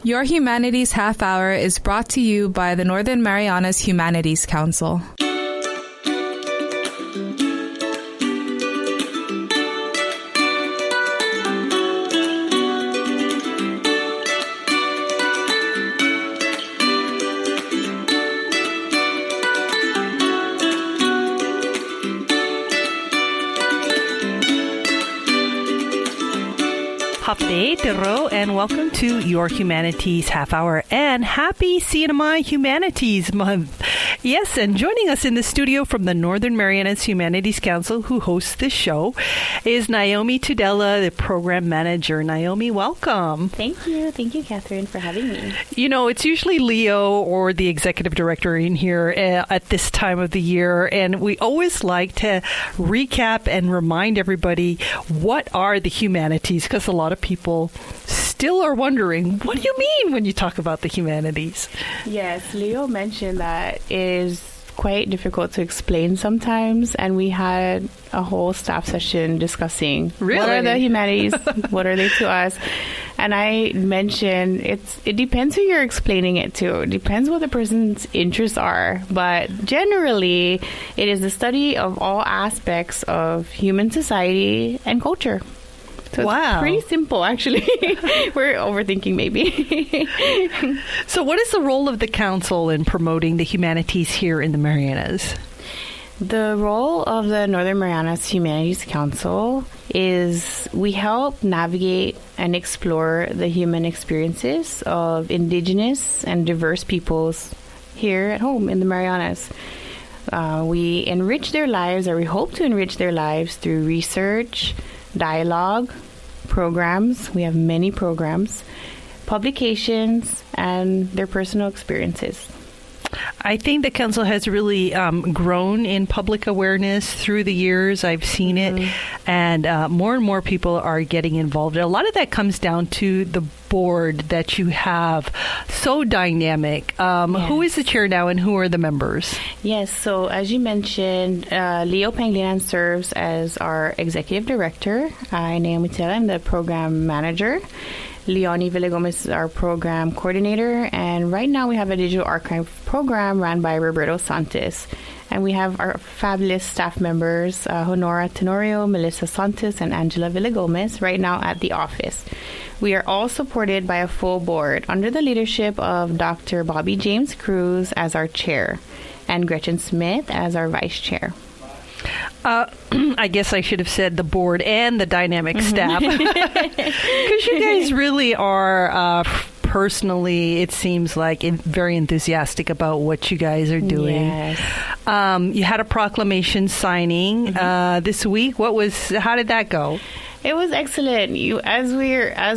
Your Humanities Half Hour is brought to you by the Northern Marianas Humanities Council. Hapde Tero, and welcome to Your Humanities Half Hour, and happy CNMI Humanities Month. Yes, and joining us in the studio from the Northern Marianas Humanities Council, who hosts this show, is Naomi Tudela, the program manager. Naomi, welcome. Thank you. Thank you, Catherine, for having me. You know, it's usually Leo or the executive director in here at this time of the year, and we always like to recap and remind everybody what are the humanities, because a lot of people still are wondering, what do you mean when you talk about the humanities? Yes, Leo mentioned that it is quite difficult to explain sometimes, and we had a whole staff session discussing what are the humanities, what are they to us. And I mentioned it depends who you're explaining it to. It depends what the person's interests are. But generally, it is the study of all aspects of human society and culture. So It's pretty simple, actually. We're overthinking, maybe. So what is the role of the council in promoting the humanities here in the Marianas? The role of the Northern Marianas Humanities Council is we help navigate and explore the human experiences of Indigenous and diverse peoples here at home in the Marianas. We enrich their lives, or we hope to enrich their lives through research, dialogue, programs. We have many programs, publications, and their personal experiences. I think the council has really grown in public awareness through the years. I've seen it, and more and more people are getting involved. A lot of that comes down to the board that you have, so dynamic. Yes. Who is the chair now, and who are the members? Yes, so as you mentioned, Leo Panglinan serves as our executive director. Naomi Tudela, I'm the program manager. Leonie Villagomez is our program coordinator, and right now we have a digital archive program run by Roberto Santos. And we have our fabulous staff members, Honora Tenorio, Melissa Santos, and Angela Villagomez, right now at the office. We are all supported by a full board under the leadership of Dr. Bobby James Cruz as our chair and Gretchen Smith as our vice chair. I guess I should have said the board and the dynamic staff, because you guys really are personally, it seems like, very enthusiastic about what you guys are doing. Yes. You had a proclamation signing this week. How did that go? It was excellent. As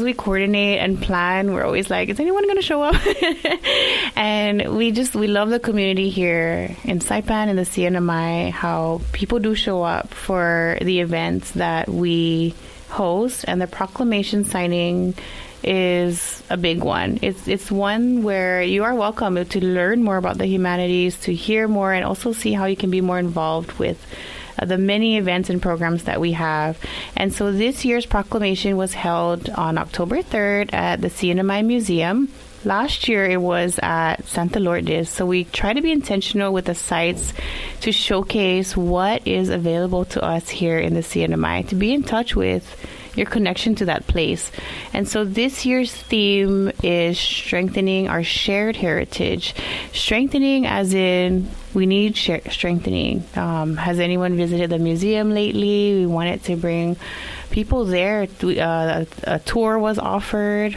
we coordinate and plan, we're always like, is anyone going to show up? And we love the community here in Saipan and the CNMI, how people do show up for the events that we host, and the proclamation signing is a big one. It's one where you are welcome to learn more about the humanities, to hear more, and also see how you can be more involved with the many events and programs that we have. And so this year's proclamation was held on October 3rd at the CNMI Museum. Last year it was at Santa Lourdes. So we try to be intentional with the sites to showcase what is available to us here in the CNMI, to be in touch with your connection to that place. And so this year's theme is strengthening our shared heritage. Strengthening as in we need strengthening. Has anyone visited the museum lately? We wanted to bring people there. A tour was offered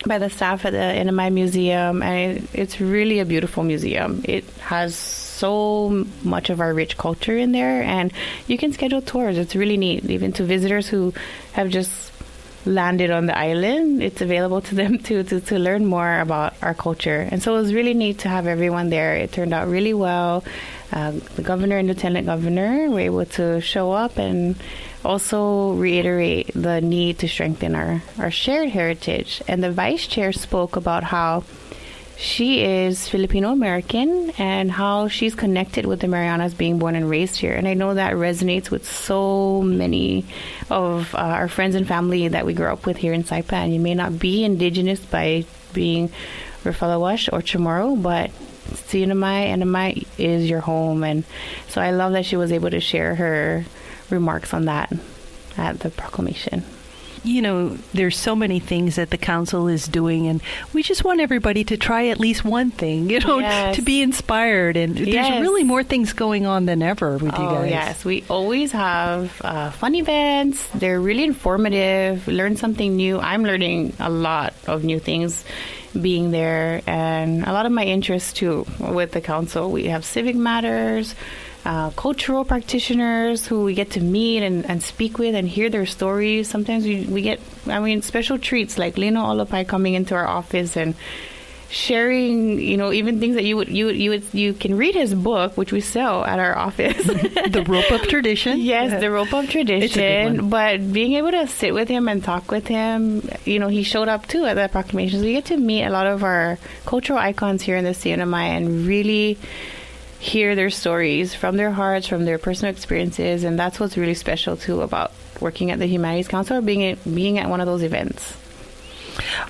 by the staff at the NMI Museum, and it's really a beautiful museum. It has so much of our rich culture in there, and you can schedule tours. It's really neat. Even to visitors who have just landed on the island, it's available to them to learn more about our culture. And so it was really neat to have everyone there. It turned out really well. The governor and lieutenant governor were able to show up and also reiterate the need to strengthen our shared heritage. And the vice chair spoke about how She is Filipino-American, and how she's connected with the Marianas, being born and raised here. And I know that resonates with so many of our friends and family that we grew up with here in Saipan. You may not be indigenous by being Rafalawash or Chamorro, but CNMI, NMI is your home. And so I love that she was able to share her remarks on that at the proclamation. You know, there's so many things that the council is doing, and we just want everybody to try at least one thing, you know, Yes. to be inspired. And there's Yes. really more things going on than ever with you guys. Yes, we always have fun events. They're really informative. Learn something new. I'm learning a lot of new things being there, and a lot of my interests too with the council. We have civic matters, cultural practitioners who we get to meet and speak with and hear their stories. Sometimes we get, special treats like Lino Olopay coming into our office and sharing, even things that you can read his book, which we sell at our office. The Rope of Tradition. Yes, the Rope of It's a good Tradition. one. But being able to sit with him and talk with him, he showed up too at the proclamations. We get to meet a lot of our cultural icons here in the CNMI and really hear their stories from their hearts, from their personal experiences, and that's what's really special too about working at the Humanities Council or being at one of those events.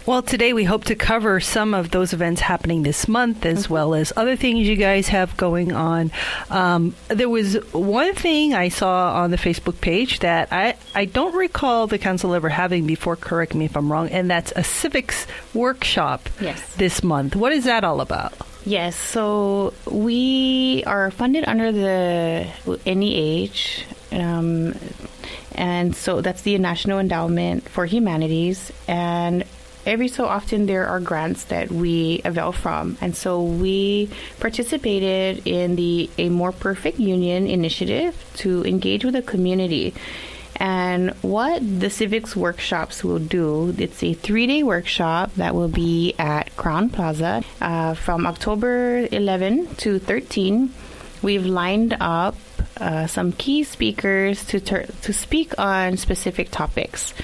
Well, today we hope to cover some of those events happening this month, as well as other things you guys have going on. There was one thing I saw on the Facebook page that I don't recall the council ever having before, correct me if I'm wrong, and that's a civics workshop this month. What is that all about? Yes, so we are funded under the NEH, and so that's the National Endowment for Humanities, and every so often there are grants that we avail from, and so we participated in the A More Perfect Union initiative to engage with the community. And what the civics workshops will do, it's a 3-day workshop that will be at Crown Plaza from October 11 to 13. We've lined up some key speakers to speak on specific topics.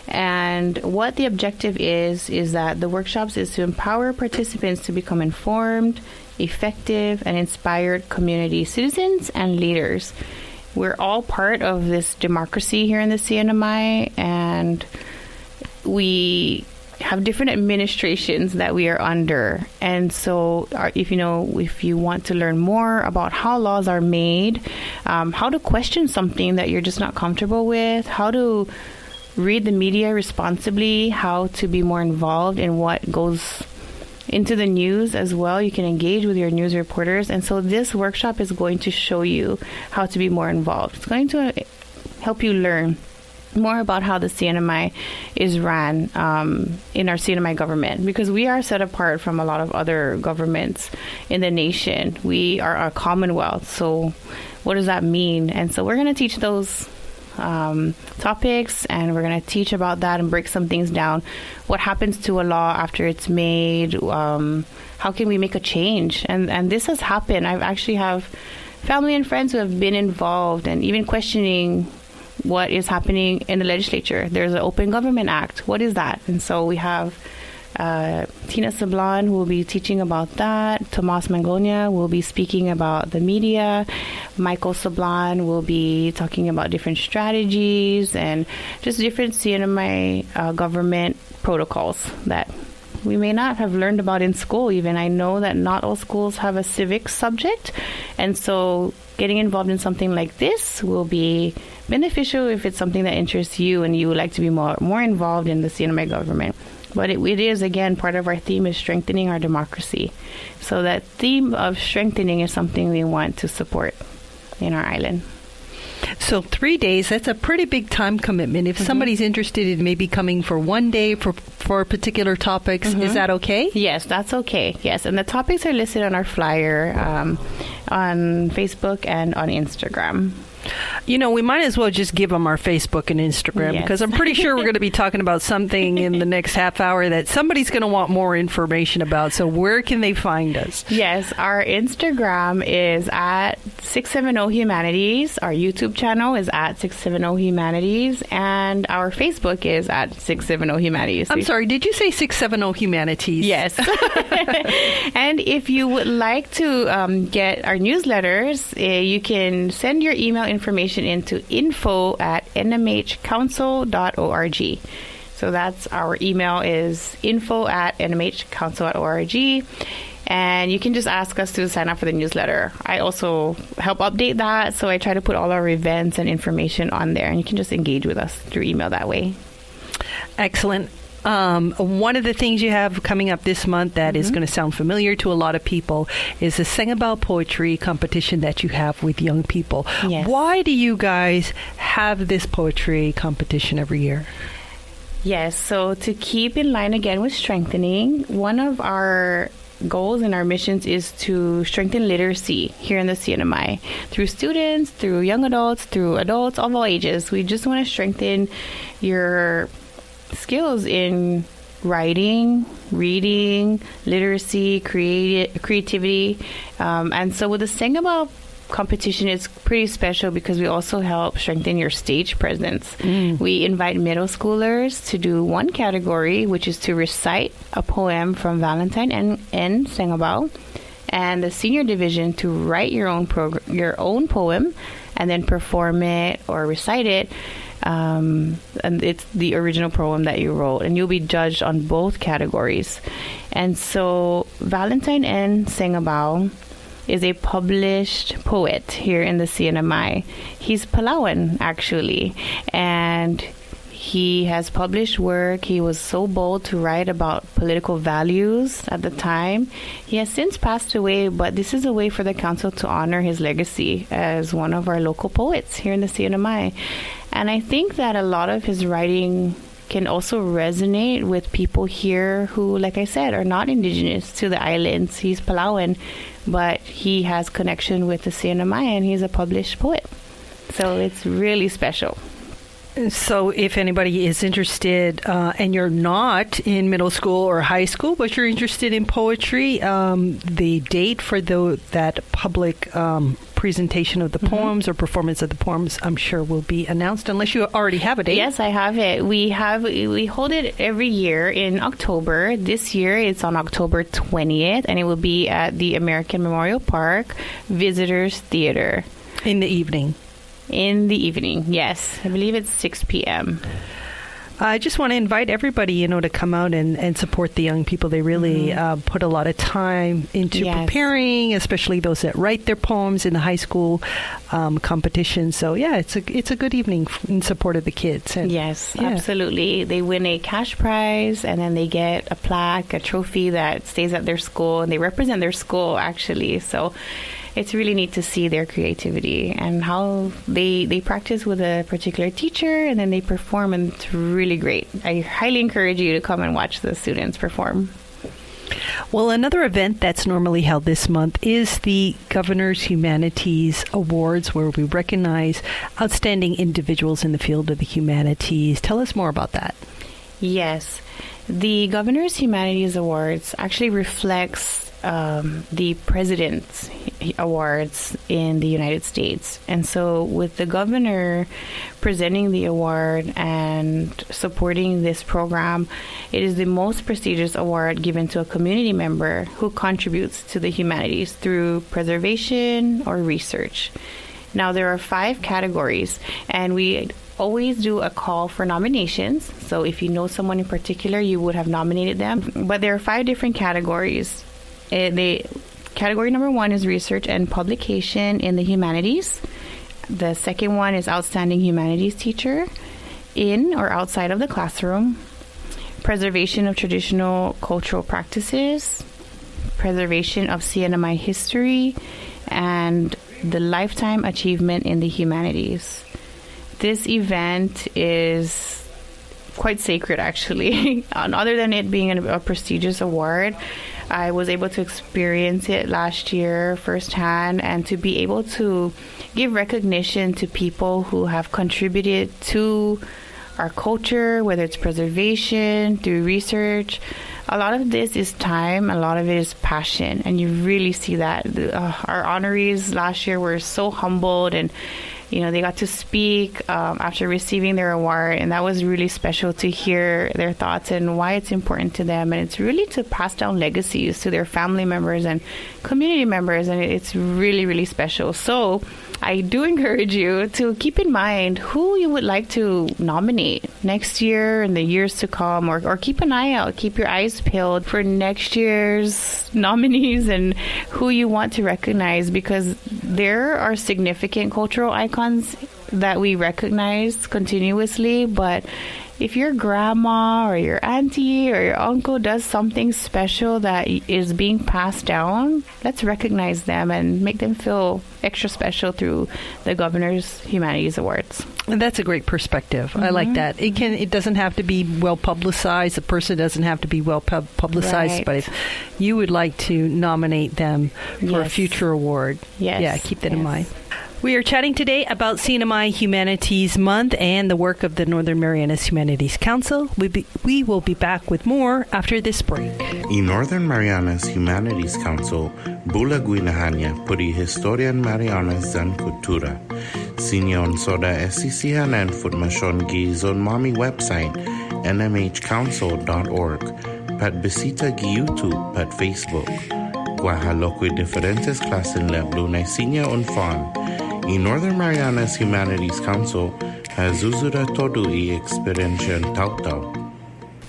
And what the objective is that the workshops is to empower participants to become informed, effective, and inspired community citizens and leaders. We're all part of this democracy here in the CNMI, and we have different administrations that we are under. And so if you want to learn more about how laws are made, how to question something that you're just not comfortable with, how to read the media responsibly, how to be more involved in what goes into the news as well. You can engage with your news reporters. And so this workshop is going to show you how to be more involved. It's going to help you learn more about how the CNMI is ran in our CNMI government, because we are set apart from a lot of other governments in the nation. We are a commonwealth. So what does that mean? And so we're going to teach those topics, and we're going to teach about that and break some things down. What happens to a law after it's made? How can we make a change? And this has happened. I actually have family and friends who have been involved and even questioning what is happening in the legislature. There's an Open Government Act. What is that? And so we have Tina Sablan, who will be teaching about that. Tomas Mangonia will be speaking about the media. Michael Sablan will be talking about different strategies and just different CNMI government protocols that we may not have learned about in school even. I know that not all schools have a civics subject, and so getting involved in something like this will be beneficial if it's something that interests you and you would like to be more involved in the CNMI government. But it is, again, part of our theme is strengthening our democracy. So that theme of strengthening is something we want to support in our island. So 3 days, that's a pretty big time commitment. If somebody's interested in maybe coming for one day for particular topics, is that okay? Yes, that's okay. Yes, and the topics are listed on our flyer on Facebook and on Instagram. We might as well just give them our Facebook and Instagram because I'm pretty sure we're going to be talking about something in the next half hour that somebody's going to want more information about. So where can they find us? Yes, our Instagram is at 670 Humanities. Our YouTube channel is at 670 Humanities. And our Facebook is at 670 Humanities. I'm sorry, did you say 670 Humanities? Yes. And if you would like to get our newsletters, you can send your email information into info@nmhcouncil.org. So that's our email is info@nmhcouncil.org. And you can just ask us to sign up for the newsletter. I also help update that. So I try to put all our events and information on there. And you can just engage with us through email that way. Excellent. One of the things you have coming up this month that is going to sound familiar to a lot of people is the Sengabao poetry competition that you have with young people. Yes. Why do you guys have this poetry competition every year? Yes, so to keep in line again with strengthening, one of our goals and our missions is to strengthen literacy here in the CNMI through students, through young adults, through adults of all ages. We just want to strengthen your skills in writing, reading, literacy, creativity. And so with the Sengabao competition, it's pretty special because we also help strengthen your stage presence. We invite middle schoolers to do one category, which is to recite a poem from Valentine and Sengabao, and the senior division to write your own poem and then perform it or recite it. And it's the original poem that you wrote, and you'll be judged on both categories. And so Valentine N. Sengabao is a published poet here in the CNMI. He's Palawan, actually, and he has published work. He was so bold to write about political values at the time. He has since passed away, but this is a way for the council to honor his legacy as one of our local poets here in the CNMI. And I think that a lot of his writing can also resonate with people here who, like I said, are not indigenous to the islands. He's Palawan, but he has connection with the CNMI, and he's a published poet. So it's really special. So if anybody is interested and you're not in middle school or high school, but you're interested in poetry, the date for that public presentation of the poems or performance of the poems, I'm sure will be announced, unless you already have a date. Yes, I have it. We hold it every year in October. This year it's on October 20th, and it will be at the American Memorial Park Visitors Theater. In the evening. In the evening, yes. I believe it's 6 p.m. I just want to invite everybody, to come out and support the young people. They really put a lot of time into preparing, especially those that write their poems in the high school competition. So, yeah, it's a good evening in support of the kids. And, yes, absolutely. They win a cash prize, and then they get a plaque, a trophy that stays at their school, and they represent their school, actually. So it's really neat to see their creativity and how they practice with a particular teacher, and then they perform, and it's really great. I highly encourage you to come and watch the students perform. Well, another event that's normally held this month is the Governor's Humanities Awards, where we recognize outstanding individuals in the field of the humanities. Tell us more about that. Yes. The Governor's Humanities Awards actually reflects the President's Awards in the United States. And so with the governor presenting the award and supporting this program, it is the most prestigious award given to a community member who contributes to the humanities through preservation or research. Now, there are 5 categories, and we always do a call for nominations. So if you know someone in particular, you would have nominated them. But there are 5 different categories. Category number 1 is research and publication in the humanities. The second one is outstanding humanities teacher in or outside of the classroom. Preservation of traditional cultural practices. Preservation of CNMI history. And the lifetime achievement in the humanities. This event is quite sacred, actually. And other than it being a prestigious award, I was able to experience it last year firsthand, and to be able to give recognition to people who have contributed to our culture, whether it's preservation, through research. A lot of this is time, a lot of it is passion, and you really see that. Our honorees last year were so humbled, and they got to speak after receiving their award, and that was really special to hear their thoughts and why it's important to them. And it's really to pass down legacies to their family members and community members, and it's really, really special. So I do encourage you to keep in mind who you would like to nominate next year and the years to come, or keep an eye out, keep your eyes peeled for next year's nominees and who you want to recognize, because there are significant cultural icons that we recognize continuously, but if your grandma or your auntie or your uncle does something special that is being passed down, let's recognize them and make them feel extra special through the Governor's Humanities Awards. And that's a great perspective. I like that. It doesn't have to be well publicized. The person doesn't have to be well publicized. Right. But if you would like to nominate them for a future award, keep that in mind. We are chatting today about CNMI Humanities Month and the work of the Northern Marianas Humanities Council. We will be back with more after this break. In Northern Marianas Humanities Council, Bula Guinahanya puri historian Marianas dan kultura. Sinyon soda esisihanan formasyon gi zon mami website nmhcouncil.org, pat bisita gi YouTube, pat Facebook. Guahalokwi diferentes klasen leblu na sinya unfan. In Northern Marianas Humanities Council has Zuzura Todu I Experiencian Tautau.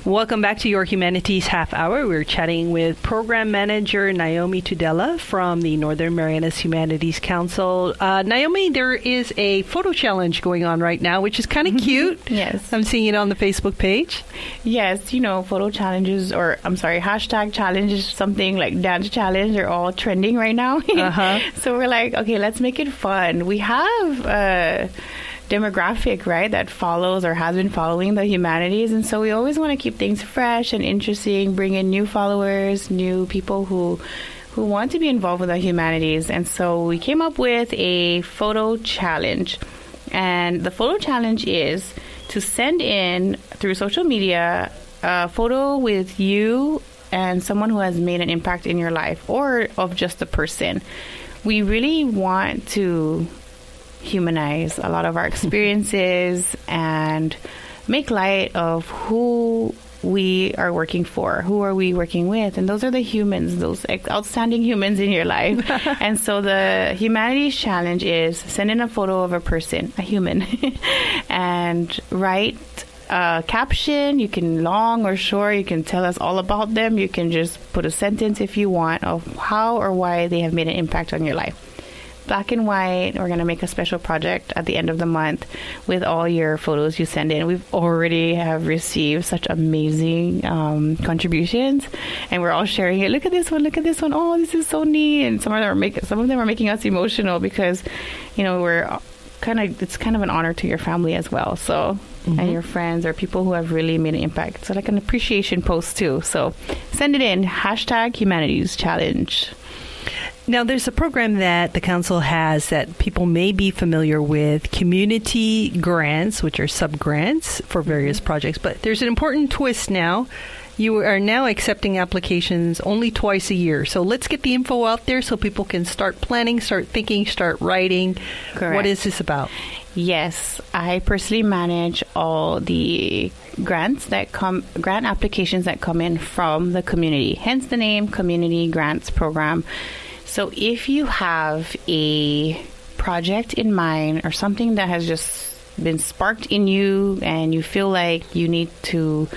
Welcome back to your Humanities Half Hour. We're chatting with Program Manager Naomi Tudela from the Northern Marianas Humanities Council. Naomi, there is a photo challenge going on right now, which is kind of cute. Yes. I'm seeing it on the Facebook page. Yes, photo challenges, hashtag challenges, something like dance challenge, they're all trending right now. So we're like, okay, let's make it fun. We have demographic, right, that follows or has been following the humanities, and so we always want to keep things fresh and interesting, bring in new followers, new people who want to be involved with the humanities. And so we came up with a photo challenge, and the photo challenge is to send in through social media a photo with you and someone who has made an impact in your life, or of just a person. We really want to humanize a lot of our experiences and make light of who we are working for, who are we working with, and those are the humans, those outstanding humans in your life. And so the Humanities Challenge is send in a photo of a person, a human, and write a caption. You can long or short, you can tell us all about them, you can just put a sentence if you want of how or why they have made an impact on your life. Black and white. We're going to make a special project at the end of the month with all your photos you send in. We've already have received such amazing contributions, and we're all sharing it. Look at this one. Look at this one. Oh, this is so neat. And some of them are making us emotional because, we're it's kind of an honor to your family as well. So, and your friends or people who have really made an impact. So like an appreciation post too. So send it in. Hashtag Humanities Challenge. Now, there's a program that the council has that people may be familiar with, community grants, which are sub-grants for various projects. But there's an important twist now. You are now accepting applications only twice a year. So let's get the info out there so people can start planning, start thinking, start writing. Correct. What is this about? Yes, I personally manage all the grant applications that come in from the community, hence the name Community Grants Program. So if you have a project in mind or something that has just been sparked in you and you feel like you need to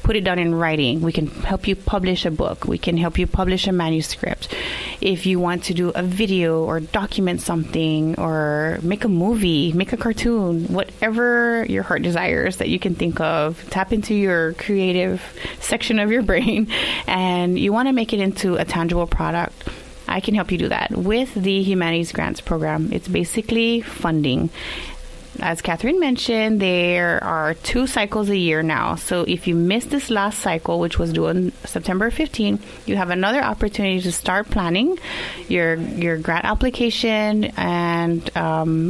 put it down in writing, we can help you publish a book. We can help you publish a manuscript. If you want to do a video or document something or make a movie, make a cartoon, whatever your heart desires that you can think of, tap into your creative section of your brain and you want to make it into a tangible product, I can help you do that with the Humanities Grants Program. It's basically funding. as Catherine mentioned, there are 2 cycles a year now. So if you missed this last cycle, which was due on September 15, you have another opportunity to start planning your grant application and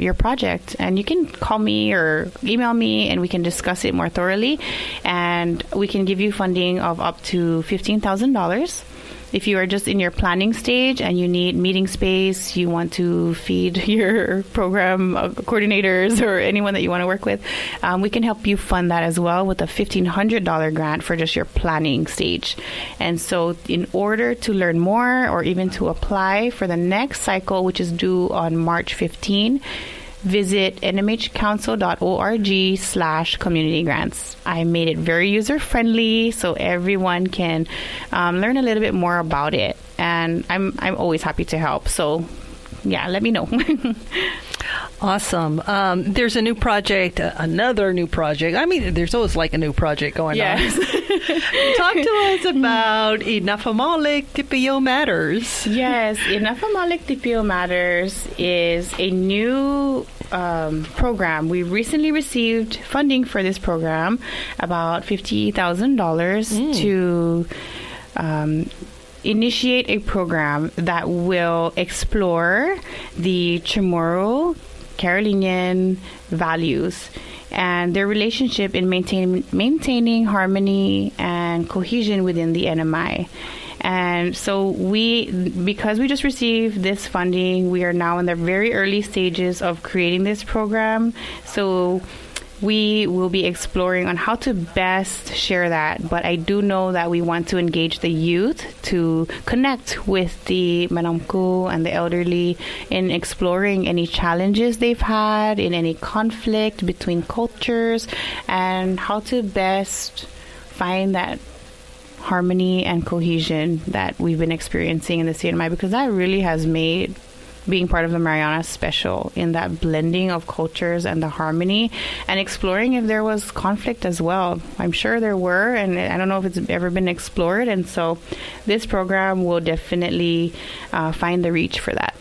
your project. And you can call me or email me, and we can discuss it more thoroughly. And we can give you funding of up to $15,000. If you are just in your planning stage and you need meeting space, you want to feed your program coordinators or anyone that you want to work with, we can help you fund that as well with a $1,500 grant for just your planning stage. And so in order to learn more or even to apply for the next cycle, which is due on March 15, visit nmhcouncil.org/community grants. I made it very user-friendly so everyone can learn a little bit more about it. And I'm always happy to help. So, yeah, let me know. Awesome. There's a new project, another new project. I mean, there's always like a new project going on. Talk to us about Inafamalik TPO Matters. Yes, Inafamalik TPO Matters is a new program. We recently received funding for this program, about $50,000 to initiate a program that will explore the Chamorro Carolinian values and their relationship in maintaining harmony and cohesion within the NMI. And so because we just received this funding, we are now in the very early stages of creating this program. So we will be exploring on how to best share that. But I do know that we want to engage the youth to connect with the Manamku and the elderly in exploring any challenges they've had, in any conflict between cultures, and how to best find that harmony and cohesion that we've been experiencing in the CNMI, because that really has made being part of the Marianas special, in that blending of cultures and the harmony, and exploring if there was conflict as well. I'm sure there were, and I don't know if it's ever been explored, and so this program will definitely find the reach for that.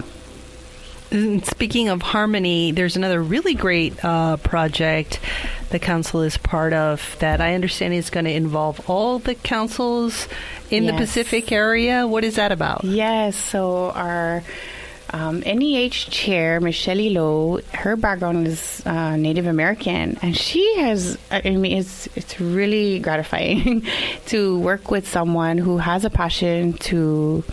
Speaking of harmony, there's another really great project the council is part of that I understand is going to involve all the councils in the Pacific area. What is that about? Yes, so our NEH chair, Michelle Lowe, her background is Native American, and she has, I mean, it's really gratifying to work with someone who has a passion to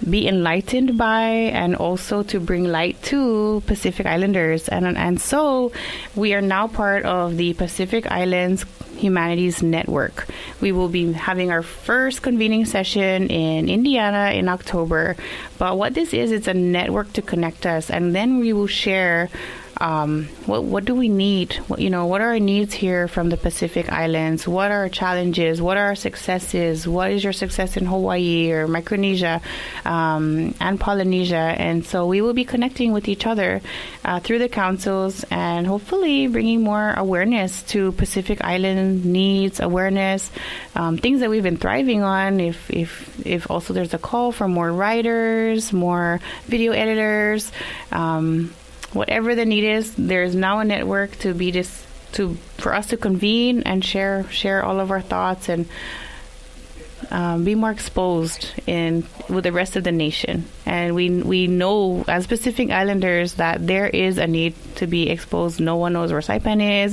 be enlightened by and also to bring light to Pacific Islanders. And so we are now part of the Pacific Islands Humanities Network. We will be having our first convening session in Indiana in October. But what this is, it's a network to connect us, and then we will share what do we need? What are our needs here from the Pacific Islands? What are our challenges? What are our successes? What is your success in Hawaii or Micronesia and Polynesia? And so we will be connecting with each other through the councils, and hopefully bringing more awareness to Pacific Island needs, awareness, things that we've been thriving on. If also there's a call for more writers, more video editors, whatever the need is, there is now a network for us to convene and share all of our thoughts and be more exposed with the rest of the nation. And we know as Pacific Islanders that there is a need to be exposed. No one knows where Saipan is,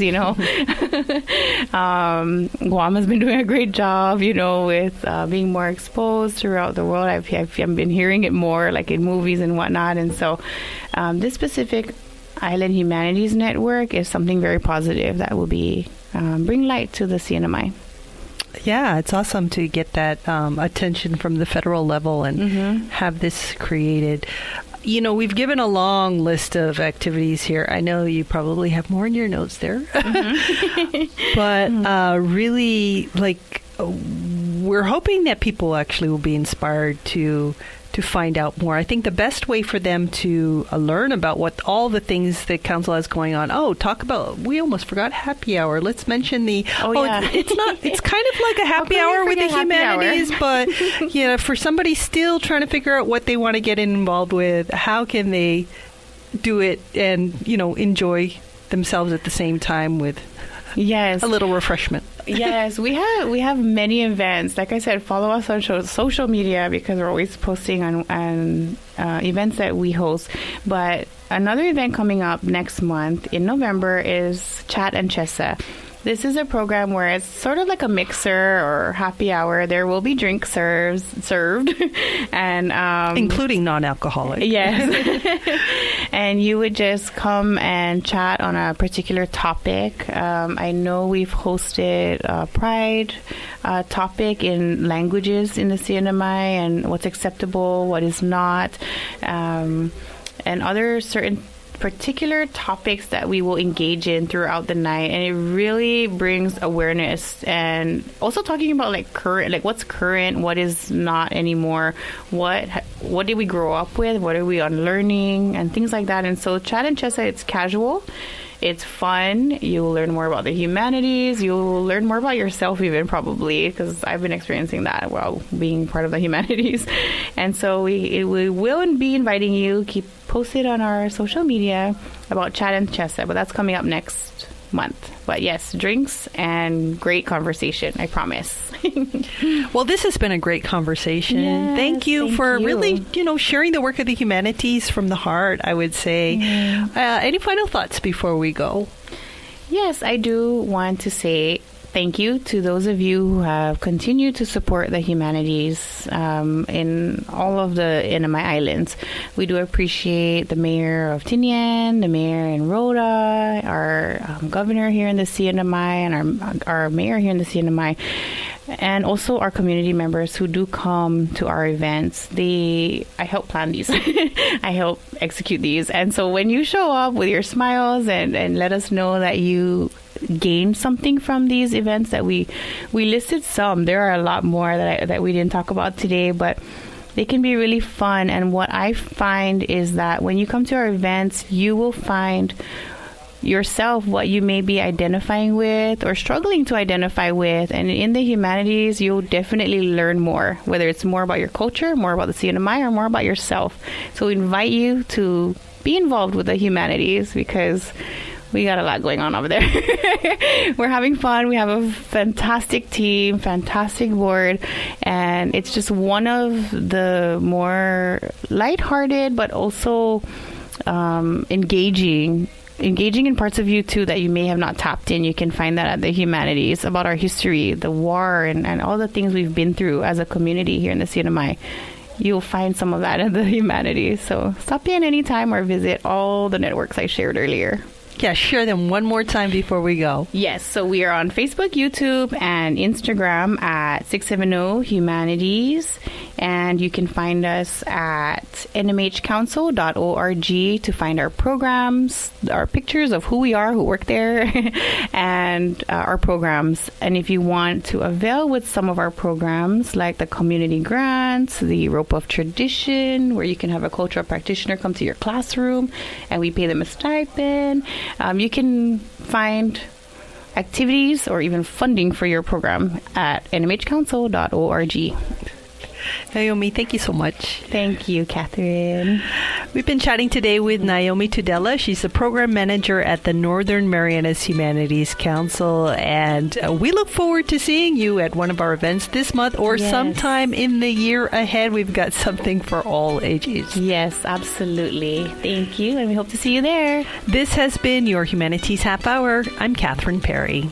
Guam has been doing a great job, with being more exposed throughout the world. I've been hearing it more, like in movies and whatnot. And so this Pacific Island Humanities Network is something very positive that will be bring light to the CNMI. Yeah, it's awesome to get that attention from the federal level and have this created. We've given a long list of activities here. I know you probably have more in your notes there. But really, we're hoping that people actually will be inspired to find out more. I think the best way for them to learn about what all the things that council has going on. We almost forgot happy hour. Let's mention it's kind of like a happy hour with the humanities, but for somebody still trying to figure out what they want to get involved with, how can they do it and, enjoy themselves at the same time with Yes. a little refreshment. Yes, we have many events. Like I said, follow us on social media because we're always posting on events that we host. But another event coming up next month in November is Chat and Chessa. This is a program where it's sort of like a mixer or happy hour. There will be drinks served, and including non-alcoholic. Yes, and you would just come and chat on a particular topic. I know we've hosted a Pride topic in languages in the CNMI and what's acceptable, what is not, and other certain particular topics that we will engage in throughout the night, and it really brings awareness, and also talking about what's current, what is not anymore, what did we grow up with, what are we unlearning, and things like that. And so Chat and Chessa, it's casual, it's fun. You'll learn more about the humanities. You'll learn more about yourself even, probably, because I've been experiencing that while being part of the humanities. And so we will be inviting you. Keep posted on our social media about Chat and Chessa, but that's coming up next month. But yes, drinks and great conversation, I promise. Well, this has been a great conversation. Yes, thank you for you. really, sharing the work of the humanities from the heart, I would say. Any final thoughts before we go? Yes, I do want to say thank you to those of you who have continued to support the humanities in all of the CNMI islands. We do appreciate the mayor of Tinian, the mayor in Rhoda, our governor here in the CNMI, and our mayor here in the CNMI, and also our community members who do come to our events. I help plan these. I help execute these. And so when you show up with your smiles and let us know that you gain something from these events, that we listed some. There are a lot more that we didn't talk about today, but they can be really fun. And what I find is that when you come to our events, you will find yourself what you may be identifying with or struggling to identify with. And in the humanities, you'll definitely learn more, whether it's more about your culture, more about the CNMI, or more about yourself. So we invite you to be involved with the humanities because we got a lot going on over there. We're having fun. We have a fantastic team, fantastic board, and it's just one of the more lighthearted but also engaging in parts of you too that you may have not tapped in. You can find that at the humanities, about our history, the war, and all the things we've been through as a community here in the CNMI. You'll find some of that in the humanities. So stop in anytime or visit all the networks I shared earlier. Yeah, share them one more time before we go. Yes, so we are on Facebook, YouTube, and Instagram at 670 Humanities. And you can find us at nmhcouncil.org to find our programs, our pictures of who we are, who work there, and our programs. And if you want to avail with some of our programs, like the community grants, the Rope of Tradition, where you can have a cultural practitioner come to your classroom and we pay them a stipend, you can find activities or even funding for your program at nmhcouncil.org. Naomi, thank you so much. Thank you, Catherine. We've been chatting today with Naomi Tudela. She's the program manager at the Northern Marianas Humanities Council, and we look forward to seeing you at one of our events this month or sometime in the year ahead. We've got something for all ages. Yes, absolutely. Thank you, and we hope to see you there. This has been your Humanities Half Hour. I'm Catherine Perry.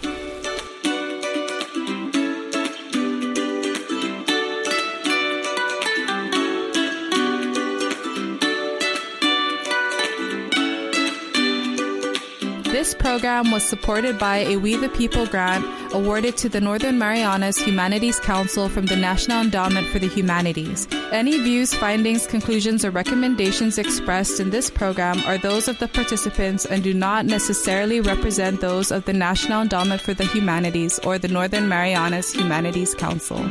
This program was supported by a We the People grant awarded to the Northern Marianas Humanities Council from the National Endowment for the Humanities. Any views, findings, conclusions, or recommendations expressed in this program are those of the participants and do not necessarily represent those of the National Endowment for the Humanities or the Northern Marianas Humanities Council.